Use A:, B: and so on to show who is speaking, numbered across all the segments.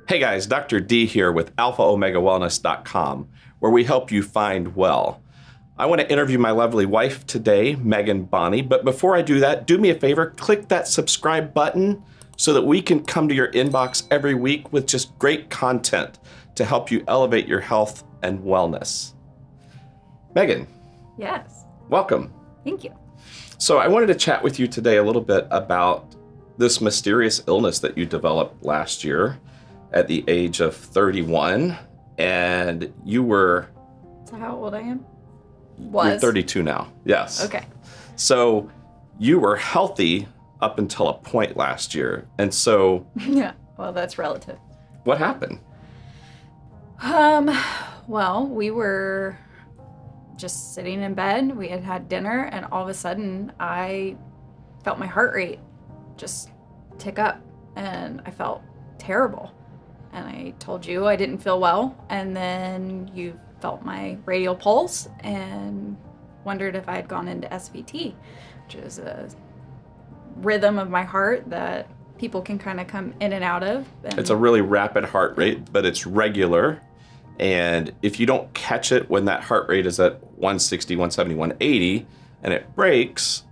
A: Hey guys, Dr. D here with AlphaOmegaWellness.com, where we help you find well. I want to interview my lovely wife today, Megan Bonney, but before I do that, do me a favor, click that subscribe button so that we can come to your inbox every week with just great content to help you elevate your health and wellness. Megan.
B: Yes.
A: Welcome.
B: Thank you.
A: So I wanted to chat with you today a little bit about this mysterious illness that you developed last year at the age of 31, and you were...
B: Is that how old I am?
A: You're 32 now, yes.
B: Okay.
A: So you were healthy up until a point last year, and so...
B: Yeah, well, that's relative.
A: What happened?
B: Well, we were just sitting in bed, we had had dinner, and all of a sudden I felt my heart rate just tick up, and I felt terrible. And I told you I didn't feel well, and then you felt my radial pulse and wondered if I had gone into SVT, which is a rhythm of my heart that people can kind of come in and out of. And
A: it's a really rapid heart rate, but it's regular. And if you don't catch it when that heart rate is at 160, 170, 180, and it breaks,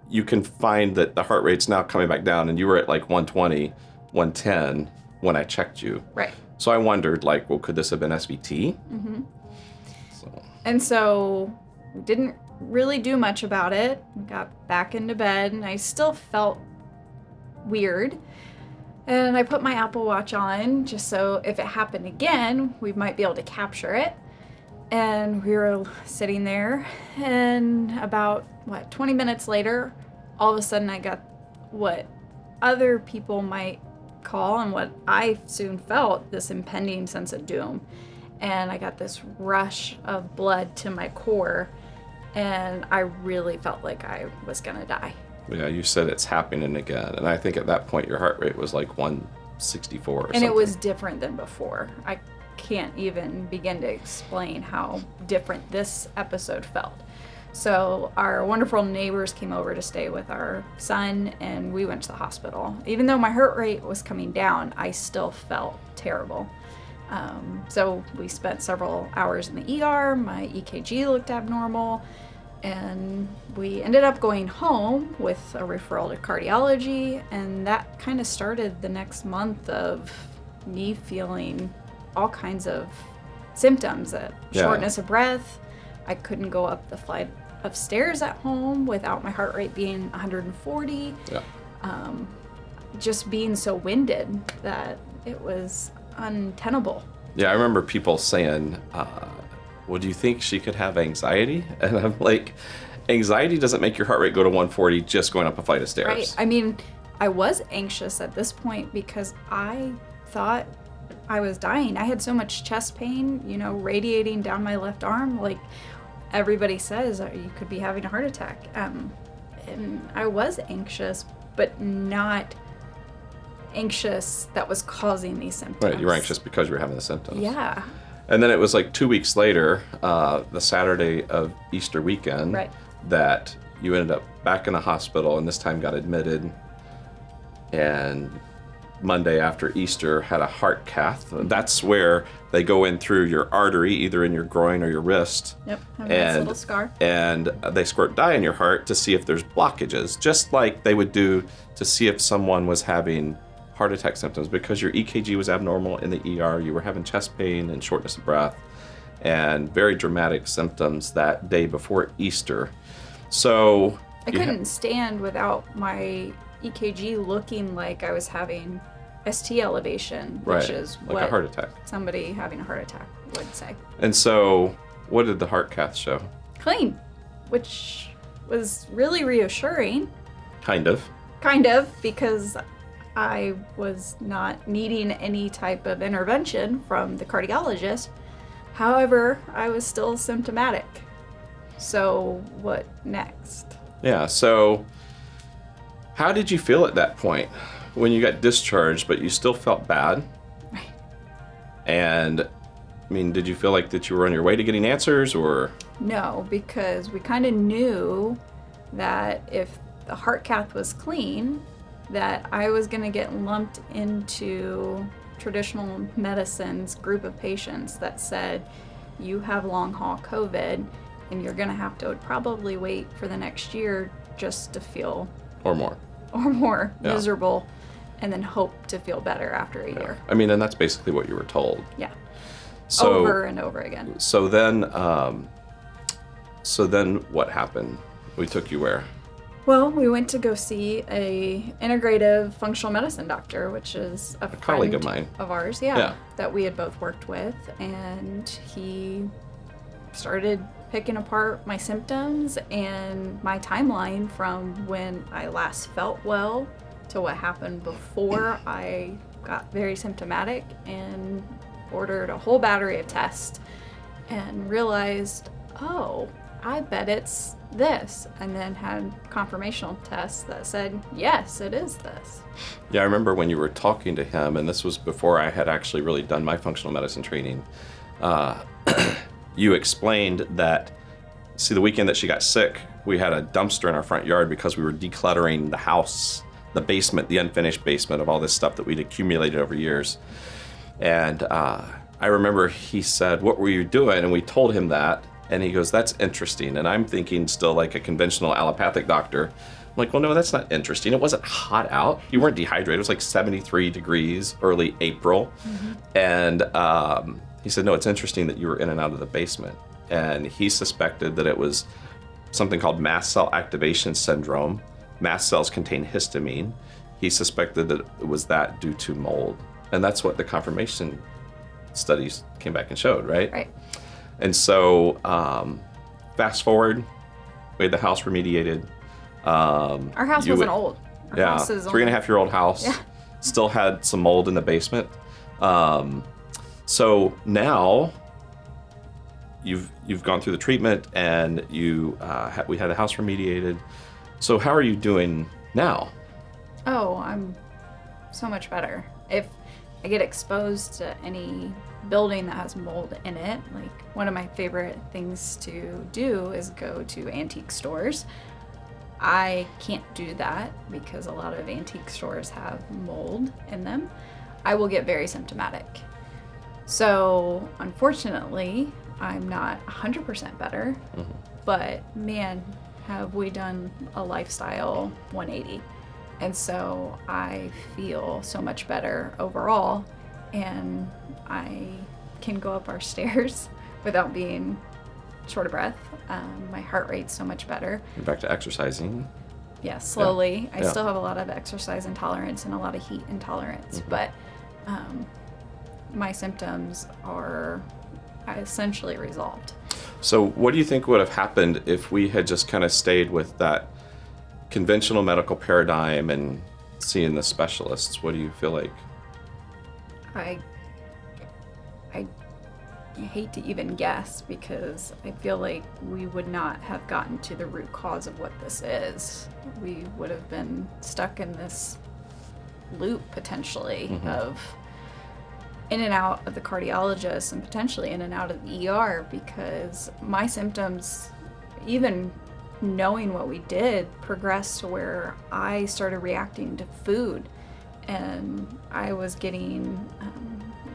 A: you can find that the heart rate's now coming back down, and you were at like 120, 110 when I checked you.
B: Right.
A: So I wondered, like, well, could this have been SVT?
B: Mm-hmm. And so we didn't really do much about it. We got back into bed, and I still felt weird. And I put my Apple Watch on just so if it happened again, we might be able to capture it. And we were sitting there, and about, 20 minutes later, all of a sudden I got what other people might call, and what I soon felt, this impending sense of doom. And I got this rush of blood to my core, and I really felt like I was gonna die.
A: Yeah, you said it's happening again. And I think at that point your heart rate was like 164 or something.
B: And it was different than before. I can't even begin to explain how different this episode felt. So our wonderful neighbors came over to stay with our son, and we went to the hospital. Even though my heart rate was coming down, I still felt terrible. So we spent several hours in the ER. My EKG looked abnormal, and we ended up going home with a referral to cardiology, and that kind of started the next month of me feeling all kinds of symptoms, shortness of breath. I couldn't go up the flight of stairs at home without my heart rate being 140.
A: Yeah.
B: Just being so winded that it was untenable.
A: Yeah, I remember people saying, well, do you think she could have anxiety? And I'm like, anxiety doesn't make your heart rate go to 140 just going up a flight of stairs.
B: Right. I mean, I was anxious at this point because I thought I was dying. I had so much chest pain, radiating down my left arm. Like everybody says, you could be having a heart attack. And I was anxious, but not anxious that was causing these symptoms.
A: Right, you were anxious because you were having the symptoms.
B: Yeah.
A: And then it was like 2 weeks later, the Saturday of Easter weekend,
B: right,
A: that you ended up back in the hospital, and this time got admitted. And Monday after Easter had a heart cath. That's where they go in through your artery, either in your groin or your wrist.
B: Yep, have a nice little scar.
A: And they squirt dye in your heart to see if there's blockages, just like they would do to see if someone was having heart attack symptoms. Because your EKG was abnormal in the ER, you were having chest pain and shortness of breath and very dramatic symptoms that day before Easter. So
B: I couldn't stand without my EKG looking like I was having ST elevation, which is
A: like
B: what
A: a heart attack.
B: Somebody having a heart attack would say.
A: And so what did the heart cath show?
B: Clean, which was really reassuring.
A: Kind of,
B: because I was not needing any type of intervention from the cardiologist. However, I was still symptomatic. So what next?
A: Yeah, so how did you feel at that point when you got discharged, but you still felt bad?
B: Right.
A: And, I mean, did you feel like that you were on your way to getting answers, or?
B: No, because we kind of knew that if the heart cath was clean, that I was going to get lumped into traditional medicine's group of patients that said, you have long haul COVID and you're going to have to probably wait for the next year just to feel
A: Or more. Yeah.
B: miserable, and then hope to feel better after a year.
A: I mean, and that's basically what you were told.
B: Yeah.
A: So,
B: Over and over again.
A: So then what happened? We took you where?
B: Well, we went to go see a integrative functional medicine doctor, which is a
A: colleague of mine.
B: of ours,
A: Yeah.
B: that we had both worked with, and he started picking apart my symptoms and my timeline from when I last felt well to what happened before I got very symptomatic, and ordered a whole battery of tests and realized, oh, I bet it's this, and then had confirmational tests that said, yes, it is this.
A: Yeah, I remember when you were talking to him, and this was before I had actually really done my functional medicine training. You explained that, see, the weekend that she got sick, we had a dumpster in our front yard because we were decluttering the house, the basement, the unfinished basement of all this stuff that we'd accumulated over years. And I remember he said, what were you doing? And we told him that. And he goes, that's interesting. And I'm thinking still like a conventional allopathic doctor. I'm like, well, no, that's not interesting. It wasn't hot out. You weren't dehydrated. It was like 73 degrees early April. Mm-hmm. And he said, no, it's interesting that you were in and out of the basement. And he suspected that it was something called mast cell activation syndrome. Mast cells contain histamine. He suspected that it was that due to mold. And that's what the confirmation studies came back and showed, right?
B: Right.
A: And so, fast forward, we had the house remediated.
B: Our house wasn't old. Our house is
A: 3.5-year-old house.
B: Yeah.
A: Still had some mold in the basement. So now, you've gone through the treatment, and we had the house remediated. So how are you doing now?
B: Oh, I'm so much better. If I get exposed to any building that has mold in it, like one of my favorite things to do is go to antique stores. I can't do that because a lot of antique stores have mold in them. I will get very symptomatic. So unfortunately, I'm not 100% better, mm-hmm. but man, have we done a lifestyle 180. And so I feel so much better overall, and I can go up our stairs without being short of breath. My heart rate's so much better.
A: You're back to exercising.
B: Yeah, slowly.
A: Yeah.
B: I still have a lot of exercise intolerance and a lot of heat intolerance, mm-hmm. but my symptoms are essentially resolved.
A: So what do you think would have happened if we had just kind of stayed with that conventional medical paradigm and seeing the specialists? What do you feel like?
B: I hate to even guess, because I feel like we would not have gotten to the root cause of what this is. We would have been stuck in this loop potentially, mm-hmm. of in and out of the cardiologist and potentially in and out of the ER, because my symptoms, even knowing what we did, progressed to where I started reacting to food, and I was getting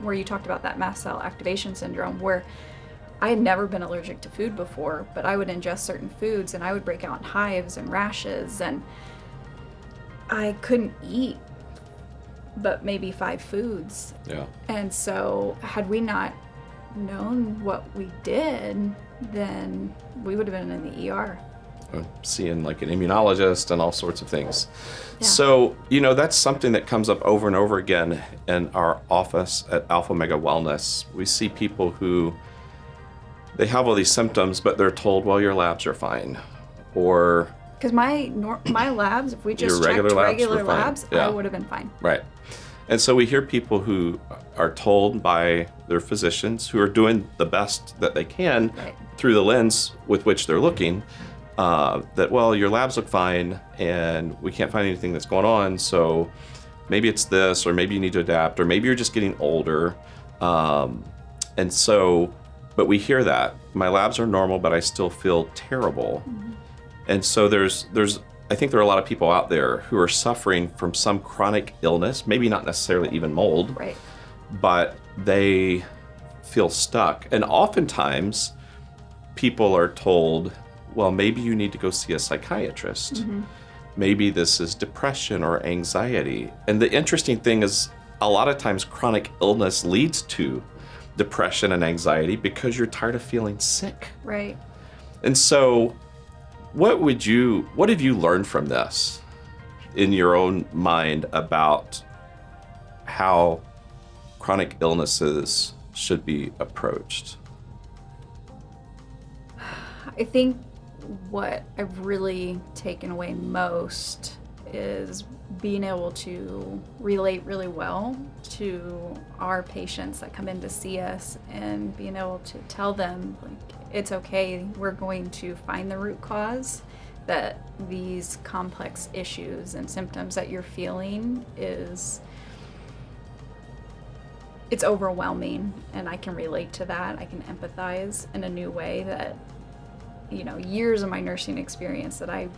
B: where you talked about that mast cell activation syndrome, where I had never been allergic to food before, but I would ingest certain foods and I would break out in hives and rashes, and I couldn't eat but maybe 5 foods. Yeah. And so had we not known what we did, then we would have been in the ER.
A: Seeing like an immunologist and all sorts of things. Yeah. So, that's something that comes up over and over again in our office at AlphaOmega Wellness. We see people who, they have all these symptoms, but they're told, well, your labs are fine. Or...
B: Because my labs, if we just checked regular labs, yeah. I would have been fine.
A: Right. And so we hear people who are told by their physicians, who are doing the best that they can, right. through the lens with which they're looking, that, well, your labs look fine and we can't find anything that's going on, so maybe it's this, or maybe you need to adapt, or maybe you're just getting older. And so, but we hear that. My labs are normal, but I still feel terrible. Mm-hmm. And so I think there are a lot of people out there who are suffering from some chronic illness, maybe not necessarily even mold,
B: right.
A: but they feel stuck. And oftentimes people are told, well, maybe you need to go see a psychiatrist. Maybe this is depression or anxiety. And the interesting thing is, a lot of times chronic illness leads to depression and anxiety because you're tired of feeling sick.
B: Right.
A: And so what have you learned from this in your own mind about how chronic illnesses should be approached?
B: I think what I've really taken away most is being able to relate really well to our patients that come in to see us, and being able to tell them, like, it's okay, we're going to find the root cause, that these complex issues and symptoms that you're feeling it's overwhelming, and I can relate to that. I can empathize in a new way that, years of my nursing experience that I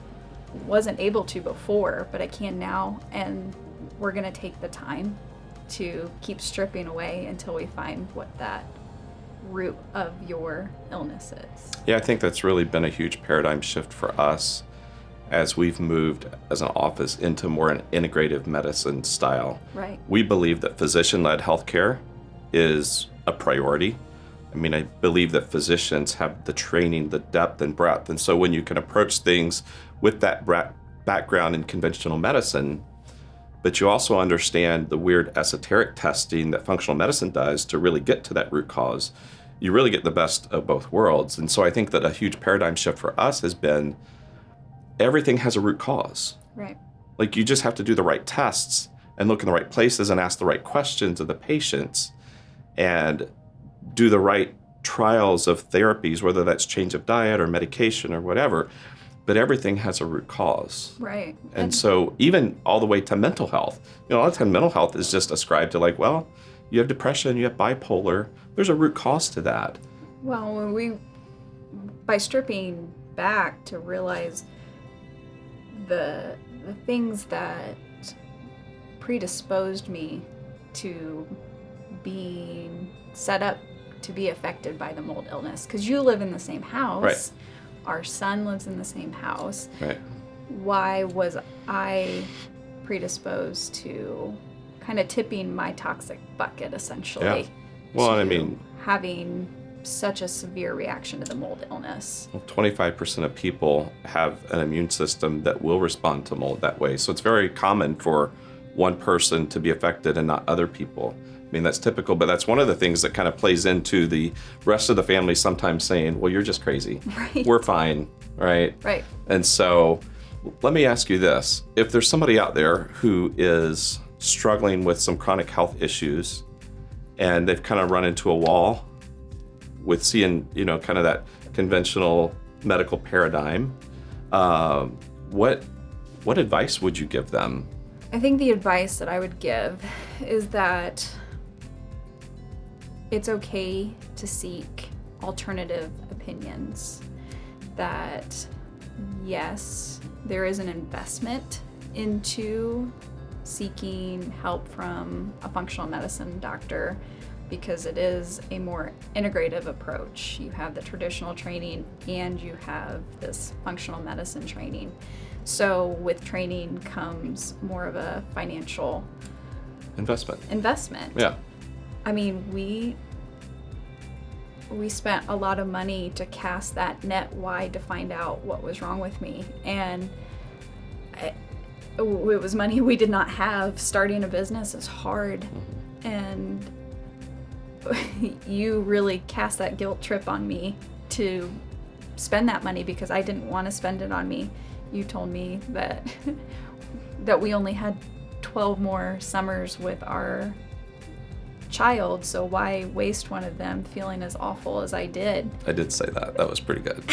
B: wasn't able to before, but I can now, and we're going to take the time to keep stripping away until we find what that root of your illness is.
A: Yeah, I think that's really been a huge paradigm shift for us as we've moved as an office into more an integrative medicine style.
B: Right.
A: We believe that physician-led healthcare is a priority. I believe that physicians have the training, the depth and breadth. And so when you can approach things with that background in conventional medicine, but you also understand the weird esoteric testing that functional medicine does to really get to that root cause, you really get the best of both worlds. And so I think that a huge paradigm shift for us has been everything has a root cause.
B: Right.
A: Like, you just have to do the right tests and look in the right places and ask the right questions of the patients and do the right trials of therapies, whether that's change of diet or medication or whatever. But everything has a root cause.
B: Right.
A: And so even all the way to mental health, a lot of time mental health is just ascribed to, like, well, you have depression, you have bipolar. There's a root cause to that.
B: Well, by stripping back to realize the things that predisposed me to being set up to be affected by the mold illness, because you live in the same house.
A: Right.
B: Our son lives in the same house.
A: Right.
B: Why was I predisposed to kind of tipping my toxic bucket, essentially?
A: Yeah. Well,
B: to having such a severe reaction to the mold illness.
A: 25% of people have an immune system that will respond to mold that way. So it's very common for one person to be affected and not other people. That's typical, but that's one of the things that kind of plays into the rest of the family sometimes saying, well, you're just crazy.
B: Right.
A: We're fine, right?
B: Right.
A: And so let me ask you this. If there's somebody out there who is struggling with some chronic health issues and they've kind of run into a wall with seeing, kind of that conventional medical paradigm, what advice would you give them?
B: I think the advice that I would give is that it's okay to seek alternative opinions. That, yes, there is an investment into seeking help from a functional medicine doctor, because it is a more integrative approach. You have the traditional training and you have this functional medicine training. So with training comes more of a financial investment.
A: Yeah.
B: We spent a lot of money to cast that net wide to find out what was wrong with me. And it was money we did not have. Starting a business is hard. And you really cast that guilt trip on me to spend that money because I didn't want to spend it on me. You told me that we only had 12 more summers with our child, so why waste one of them feeling as awful as I did?
A: I did say that. That was pretty good.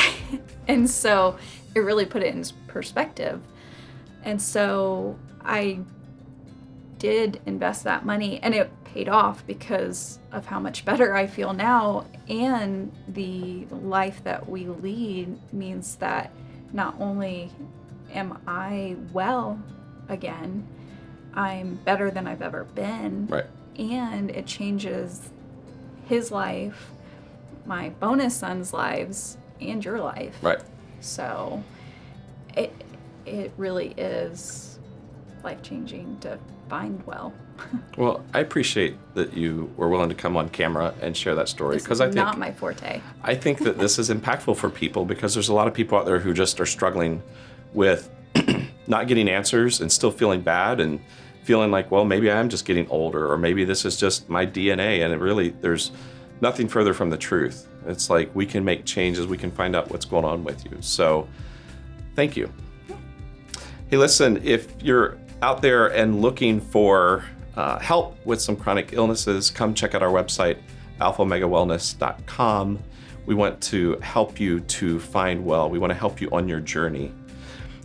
B: And so it really put it in perspective. And so I did invest that money, and it paid off because of how much better I feel now. And the life that we lead means that not only am I well again, I'm better than I've ever been.
A: Right.
B: and it changes his life, my bonus son's lives, and your life.
A: Right.
B: So it really is life-changing to find well.
A: Well, I appreciate that you were willing to come on camera and share that story, because I think
B: not my forte.
A: I think that this is impactful for people, because there's a lot of people out there who just are struggling with not getting answers and still feeling bad and feeling like, well, maybe I'm just getting older, or maybe this is just my DNA, and it really, there's nothing further from the truth. It's like we can make changes, we can find out what's going on with you. So thank you. Hey, listen, if you're out there and looking for help with some chronic illnesses, come check out our website, AlphaOmegaWellness.com. We want to help you to find well. We want to help you on your journey.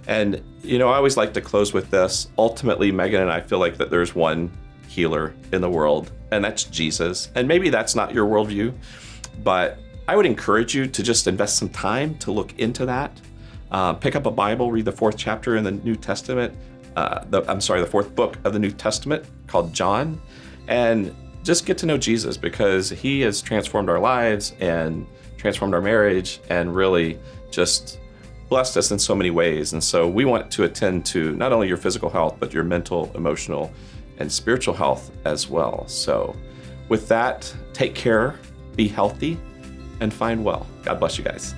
A: And, I always like to close with this. Ultimately, Megan and I feel like that there's one healer in the world, and that's Jesus. And maybe that's not your worldview, but I would encourage you to just invest some time to look into that. Pick up a Bible, read the 4th chapter in the New Testament, the 4th book of the New Testament called John, and just get to know Jesus, because he has transformed our lives and transformed our marriage and really just blessed us in so many ways. And so we want to attend to not only your physical health, but your mental, emotional, and spiritual health as well. So with that, take care, be healthy, and find well. God bless you guys.